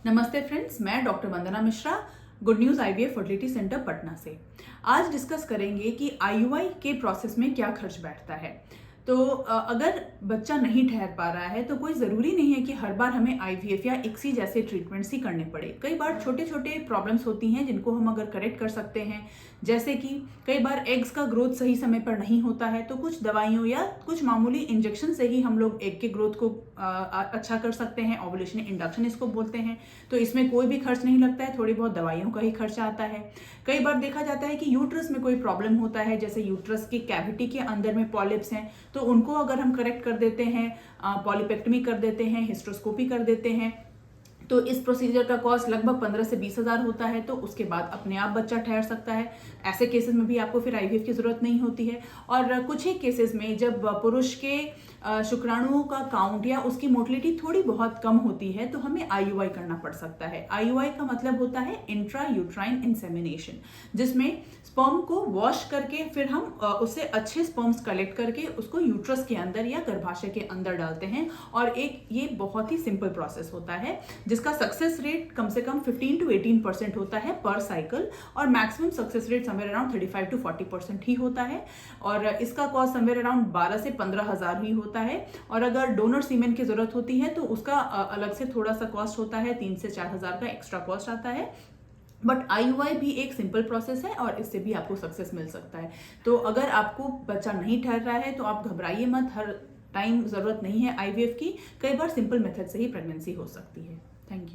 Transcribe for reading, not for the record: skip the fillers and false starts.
नमस्ते फ्रेंड्स, मैं doctor Vandana Mishra, good news IVF fertility centre Patna से। आज डिस्कस करेंगे कि आईयूआई के प्रोसेस में क्या खर्च बैठता है। तो अगर बच्चा नहीं ठहर पा रहा है तो कोई ज़रूरी नहीं है कि हर बार हमें आईवीएफ या इक्सी जैसे ट्रीटमेंट्स ही करने पड़े। कई बार छोटे छोटे प्रॉब्लम्स होती हैं जिनको हम अगर करेक्ट कर सकते हैं, जैसे कि कई बार एग्स का ग्रोथ सही समय पर नहीं होता है तो कुछ दवाइयों या कुछ मामूली इंजेक्शन से ही हम लोग एग के ग्रोथ को अच्छा कर सकते हैं। ओवुलेशन इंडक्शन इसको बोलते हैं। तो इसमें कोई भी खर्च नहीं लगता है, थोड़ी बहुत दवाइयों का ही खर्चा आता है। कई बार देखा जाता है कि यूट्रस में कोई प्रॉब्लम होता है, जैसे यूट्रस की कैविटी के अंदर में पॉलिप्स हैं, तो उनको अगर हम करेक्ट कर देते हैं, पॉलिपेक्टमी कर देते हैं, हिस्ट्रोस्कोपी कर देते हैं, तो इस प्रोसीजर का कॉस्ट लगभग 15 से 20 हज़ार होता है। तो उसके बाद अपने आप बच्चा ठहर सकता है। ऐसे केसेस में भी आपको फिर आईवीएफ की ज़रूरत नहीं होती है। और कुछ ही केसेस में जब पुरुष के शुक्राणुओं का काउंट या उसकी मोटिलिटी थोड़ी बहुत कम होती है तो हमें आईयूआई करना पड़ सकता है। आईयूआई का मतलब होता है इंट्रा यूट्राइन इंसेमिनेशन, जिसमें स्पर्म को वॉश करके फिर हम उससे अच्छे स्पर्म्स कलेक्ट करके उसको यूट्रस के अंदर या गर्भाशय के अंदर डालते हैं। और ये बहुत ही सिंपल प्रोसेस होता है जिसका सक्सेस रेट कम से कम 15 to 18% होता है पर साइकिल, और maximum success rate somewhere around 35 to 40% ही होता है। और इसका कॉस्ट समवेयर अराउंड 12 से 15 हज़ार ही होता है। और अगर डोनर सीमेन की जरूरत होती है तो उसका अलग से थोड़ा सा कॉस्ट होता है, 3 से 4 हज़ार का एक्स्ट्रा कॉस्ट आता है। बट आईयूआई भी एक सिंपल प्रोसेस है और इससे भी आपको सक्सेस मिल सकता है। तो अगर आपको बच्चा नहीं ठहर रहा है तो आप घबराइए मत, हर टाइम ज़रूरत नहीं है आईवीएफ की। कई बार सिंपल मेथड से ही प्रेगनेंसी हो सकती है। Thank you.